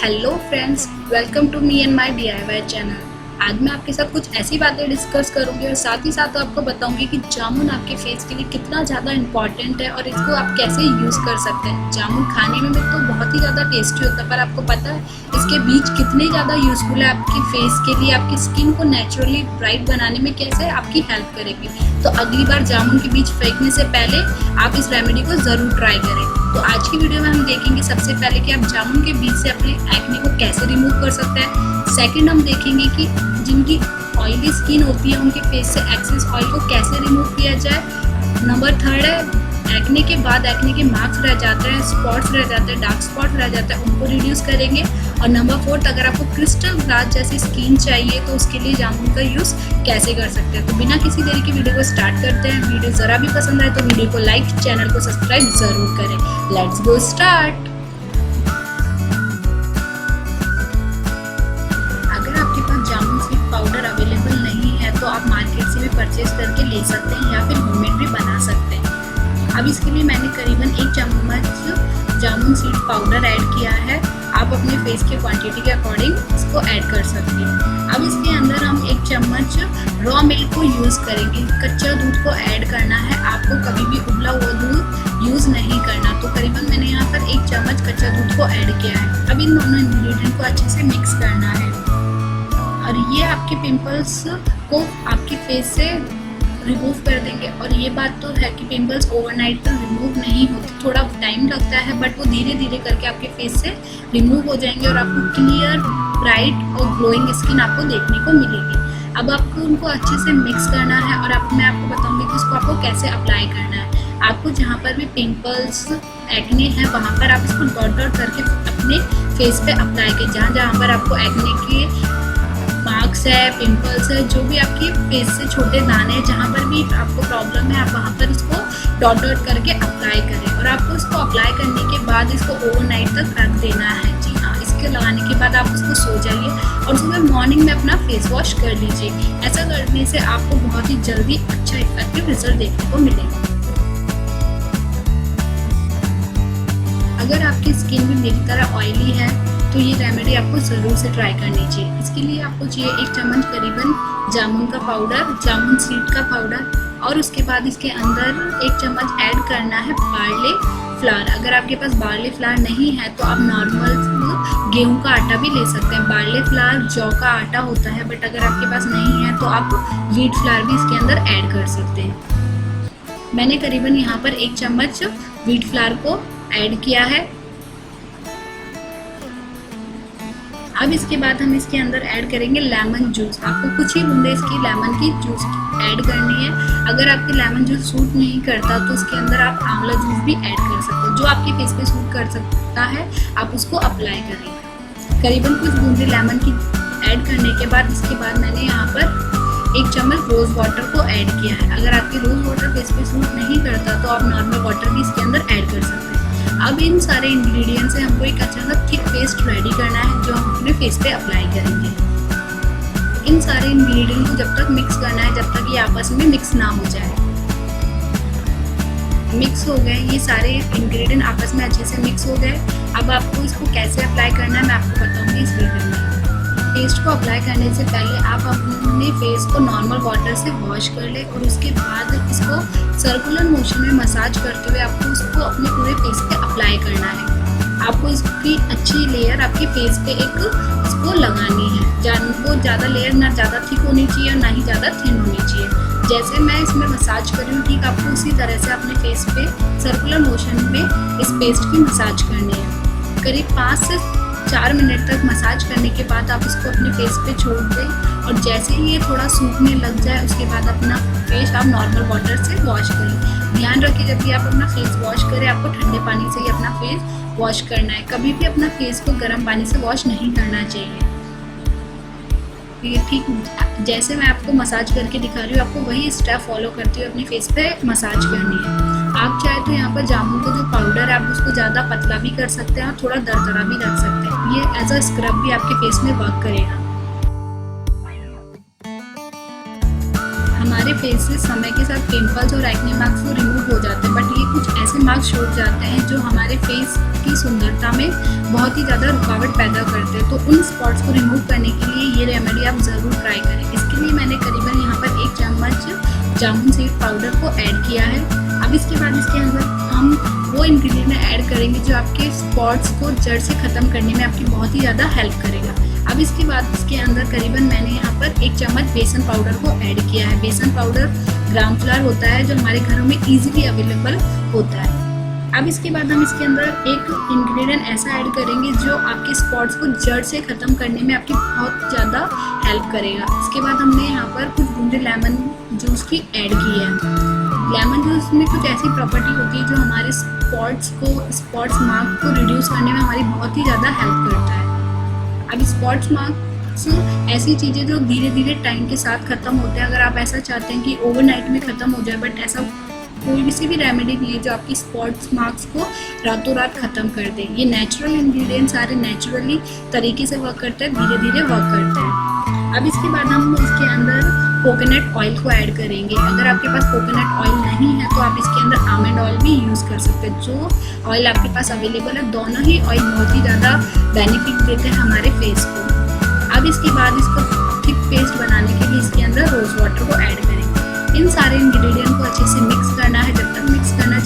Hello friends, welcome to me and my DIY channel. आज मैं आपके साथ कुछ ऐसी बातें डिस्कस करूंगी और साथ ही साथ आपको बताऊंगी कि जामुन आपके फेस के लिए कितना ज़्यादा इम्पॉर्टेंट है और इसको आप कैसे यूज़ कर सकते हैं। जामुन खाने में तो बहुत ही ज़्यादा टेस्टी होता है, पर आपको पता है इसके बीज कितने ज़्यादा यूज़फुल है आपके फेस के लिए, आपकी स्किन को नेचुरली ब्राइट बनाने में कैसे आपकी हेल्प करेगी। तो अगली बार जामुन के बीज फेंकने से पहले आप इस रेमेडी को ज़रूर ट्राई करें। तो आज की वीडियो में हम देखेंगे सबसे पहले कि आप जामुन के बीज से अपने एक्ने को कैसे रिमूव कर सकते हैं। सेकंड, हम देखेंगे कि जिनकी ऑयली स्किन होती है उनके फेस से एक्सेस ऑयल को कैसे रिमूव किया जाए। नंबर थर्ड है, एक्ने के बाद एक्ने के मार्क्स रह जाते हैं, स्पॉट्स रह जाते हैं, डार्क स्पॉट रह जाते हैं, उनको रिड्यूस करेंगे। और नंबर फोर्थ, अगर आपको क्रिस्टल ग्लास जैसी स्किन चाहिए तो उसके लिए जामुन का यूज़ कैसे कर सकते हैं। तो बिना किसी देरी की वीडियो को स्टार्ट करते हैं। वीडियो ज़रा भी पसंद आए तो वीडियो को लाइक, चैनल को सब्सक्राइब ज़रूर करें। Let's go start. अगर आपके पास जामुन सीड पाउडर अवेलेबल नहीं है तो आप मार्केट से भी परचेज करके ले सकते हैं या फिर होममेड भी बना सकते हैं। अब इसके लिए मैंने करीबन 1 चम्मच जामुन सीड पाउडर ऐड किया है। आप अपने फेस के क्वांटिटी के अकॉर्डिंग इसको ऐड कर सकते हैं। अब इसके अंदर हम 1 चम्मच रॉ मिल्क को यूज़ करेंगे। कच्चा दूध को ऐड करना है, आपको कभी भी उबला हुआ दूध यूज़ नहीं करना। तो करीबन मैंने यहाँ पर 1 चम्मच कच्चा दूध को ऐड किया है। अब इन दोनों इंग्रेडिएंट को अच्छे से मिक्स करना है और ये आपके पिंपल्स को आपके फेस से रिमूव कर देंगे। और ये बात तो है कि पिंपल्स ओवरनाइट तक रिमूव नहीं होते, थोड़ा टाइम लगता है, बट वो धीरे धीरे करके आपके फेस से रिमूव हो जाएंगे और आपको क्लियर, ब्राइट और ग्लोइंग स्किन आपको देखने को मिलेगी। अब आपको उनको अच्छे से मिक्स करना है और मैं आपको बताऊंगी कि इसको आपको कैसे अप्लाई करना है। आपको जहाँ पर भी पिंपल्स, एक्ने है, वहाँ पर आप इसको डॉट डॉट करके अपने फेस पे अप्लाई करें। जहाँ पर आपको एक्ने के मार्क्स है, पिंपल्स है, जो भी आपकी फेस से छोटे दाने हैं, जहाँ पर भी आपको प्रॉब्लम है, आप वहाँ पर इसको डॉट डॉट करके अप्लाई करें। और आपको इसको अप्लाई करने के बाद इसको ओवरनाइट तक रख देना है। जी हाँ, इसके लगाने के बाद आप उसको सो जाइए और सुबह मॉर्निंग में अपना फेस वॉश कर लीजिए। ऐसा करने से आपको बहुत ही जल्दी अच्छा इफेक्टिव रिजल्ट देखने को मिलेगा। अगर आपकी स्किन भी मेरी तरह ऑयली है तो ये रेमेडी आपको ज़रूर से ट्राई करनी चाहिए। इसके लिए आपको चाहिए 1 चम्मच करीबन जामुन का पाउडर, जामुन सीड का पाउडर, और उसके बाद इसके अंदर 1 चम्मच ऐड करना है बार्ले फ्लावर। अगर आपके पास बार्ले फ्लावर नहीं है तो आप नॉर्मल गेहूं का आटा भी ले सकते हैं। बार्ले फ्लावर जौ का आटा होता है, बट अगर आपके पास नहीं है तो आप व्हीट फ्लावर भी इसके अंदर ऐड कर सकते हैं। मैंने करीबन यहाँ पर 1 चम्मच व्हीट फ्लावर को ऐड किया है। अब इसके बाद हम इसके अंदर ऐड करेंगे लेमन जूस। आपको कुछ ही बूंदे इसकी लेमन की जूस ऐड करनी है। अगर आपके लेमन जूस सूट नहीं करता तो इसके अंदर आप आंवला जूस भी ऐड कर सकते हो। जो आपके फेस पे सूट कर सकता है आप उसको अप्लाई करें। करीबन कुछ बूंदे लेमन की ऐड करने के बाद इसके बाद मैंने यहाँ पर 1 चम्मच रोज़ वाटर को ऐड किया है। अगर आपके रोज़ वाटर फेस पे सूट नहीं करता तो आप नॉर्मल वाटर भी इसके अंदर ऐड कर सकते हैं। अब इन सारे इंग्रेडिएंट्स से हमको एक अच्छा सा थिक पेस्ट रेडी करना है जो हम अपने फेस पे अप्लाई करेंगे। इन सारे इंग्रेडिएंट को जब तक मिक्स करना है जब तक ये आपस में मिक्स ना हो जाए। मिक्स हो गए, ये सारे इंग्रेडिएंट आपस में अच्छे से मिक्स हो गए। अब आपको इसको कैसे अप्लाई करना है मैं आपको बताऊंगी इस वीडियो में। पेस्ट को अप्लाई करने से पहले आप अपने फेस को नॉर्मल वाटर से वॉश कर ले और उसके बाद इसको सर्कुलर मोशन में मसाज करते हुए आपको उसको अपने पूरे फेस पे अप्लाई करना है। आपको इसकी अच्छी लेयर आपके फेस पे एक इसको लगानी है। वो ज़्यादा लेयर ना ज़्यादा थिक होनी चाहिए और ना ही ज़्यादा थिन होनी चाहिए। जैसे मैं इसमें मसाज कर रही हूँ ठीक आपको उसी तरह से अपने फेस पे सर्कुलर मोशन में इस पेस्ट की मसाज करनी है। करीब 5 से 4 मिनट तक मसाज करने के बाद आप इसको अपने फेस पे छोड़ दें और जैसे ही ये थोड़ा सूखने लग जाए उसके बाद अपना फेस आप नॉर्मल वाटर से वॉश करें। ध्यान रखिए जब भी आप अपना फेस वॉश करें आपको ठंडे पानी से ही अपना फेस वॉश करना है। कभी भी अपना फेस को गर्म पानी से वॉश नहीं करना चाहिए। ये ठीक जैसे मैं आपको मसाज करके दिखा रही हूँ आपको वही स्टेप फॉलो करते हुए अपने फेस पे मसाज करनी है। आप चाहे तो यहाँ पर जामुन का जो पाउडर है आप उसको ज़्यादा पतला भी कर सकते हैं और थोड़ा दरदरा भी रख सकते हैं। ये एज अ स्क्रब भी आपके फेस में वर्क करेगा। हमारे फेस से समय के साथ पिंपल्स और एक्ने मार्क्स तो रिमूव हो जाते हैं, बट ये कुछ ऐसे मार्क्स छूट जाते हैं जो हमारे फेस की सुंदरता में बहुत ही ज़्यादा रुकावट पैदा करते हैं। तो उन स्पॉट्स को रिमूव करने के लिए ये रेमेडी आप ज़रूर ट्राई करें। इसके लिए मैंने करीबन यहाँ पर 1 चम्मच जामुन सीड पाउडर को ऐड किया है। अब इसके बाद इसके अंदर हम वो इंग्रेडिएंट ऐड करेंगे जो आपके स्पॉट्स को जड़ से ख़त्म करने में आपकी बहुत ही ज़्यादा हेल्प करेगा। अब इसके बाद इसके अंदर करीबन मैंने यहाँ पर 1 चम्मच बेसन पाउडर को ऐड किया है। बेसन पाउडर ग्राम फ्लोर होता है जो हमारे घरों में इजीली अवेलेबल होता है। अब इसके बाद हम इसके अंदर एक इंग्रेडिएंट ऐसा ऐड करेंगे जो आपके स्पॉट्स को जड़ से ख़त्म करने में आपकी बहुत ज़्यादा हेल्प करेगा। इसके बाद हमने यहाँ पर कुछ बूंदे लेमन जूस की ऐड की है। लेमन जूस में कुछ ऐसी प्रॉपर्टी होती है जो हमारे स्पॉट्स मार्क को रिड्यूस करने में हमारी बहुत ही ज़्यादा हेल्प करता है। अब स्पॉट्स मार्क्स ऐसी चीज़ें जो धीरे धीरे टाइम के साथ ख़त्म होते हैं। अगर आप ऐसा चाहते हैं कि ओवरनाइट में ख़त्म हो जाए, बट ऐसा कोई किसी भी रेमेडी नहीं है जो आपकी स्पॉट्स मार्क्स को रातों रात ख़त्म कर दे। ये नेचुरल इंग्रेडिएंट्स सारे नेचुरली तरीके से वर्क करते हैं, धीरे धीरे वर्क करते हैं। अब इसके बाद हम इसके अंदर कोकोनट ऑयल को ऐड करेंगे। अगर आपके पास कोकोनट ऑयल नहीं है तो आप इसके अंदर आमंड ऑयल भी यूज़ कर सकते हैं। जो ऑयल आपके पास अवेलेबल है, दोनों ही ऑयल बहुत ही ज़्यादा बेनिफिट देते हैं हमारे फेस को। अब इसके बाद इसको थिक पेस्ट बनाने के लिए इसके अंदर रोज़ वाटर को ऐड करेंगे। इन सारे इंग्रेडिएंट को अच्छे से मिक्स करना है। जब तक मिक्स करना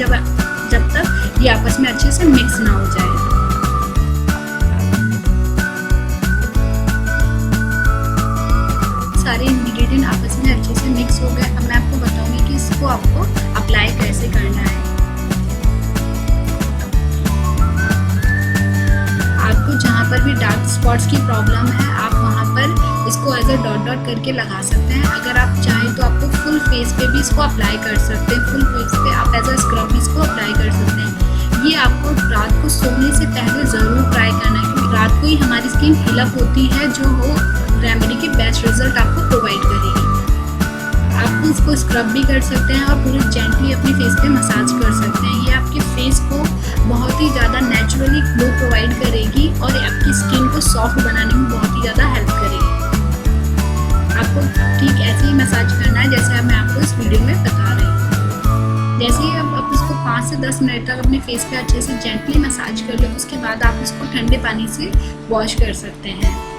जब तक ये आपस में अच्छे से मिक्स ना हो जाए। सारे इंग्रेडिएंट आपस में अच्छे से मिक्स हो गए। अब मैं आपको बताऊंगी कि इसको आपको अप्लाई कैसे करना है। आपको जहाँ पर भी डार्क स्पॉट्स की प्रॉब्लम है, आप वहाँ पर इसको एज अ डॉट डॉट करके लगा सकते हैं। अगर आप चाहें तो आपको फुल फेस पे भी इसको अप्लाई कर सकते हैं। फुल फेस पे आप एज अ स्क्रब भी इसको अप्लाई कर सकते हैं। ये आपको रात को सोने से पहले ज़रूर ट्राई करना है, क्योंकि रात को ही हमारी स्किन हील अप होती है, जो वो रेमेडी के बेस्ट रिजल्ट आपको प्रोवाइड करेगी। आप इसको स्क्रब भी कर सकते हैं और पूरे जेंटली अपने फेस पे मसाज कर सकते हैं। ये आपके फेस को बहुत ही ज़्यादा नेचुरली ग्लो प्रोवाइड करेगी और आपकी स्किन को सॉफ्ट बनाने में बहुत ही ज़्यादा हेल्प करेगी। आपको ठीक ऐसे ही मसाज करना है जैसे मैं आपको इस वीडियो में बता रही हूँ। जैसे ही आप इसको 5 से 10 मिनट तक अपने फेस पे अच्छे से जेंटली मसाज कर लो, उसके बाद आप इसको ठंडे पानी से वॉश कर सकते हैं।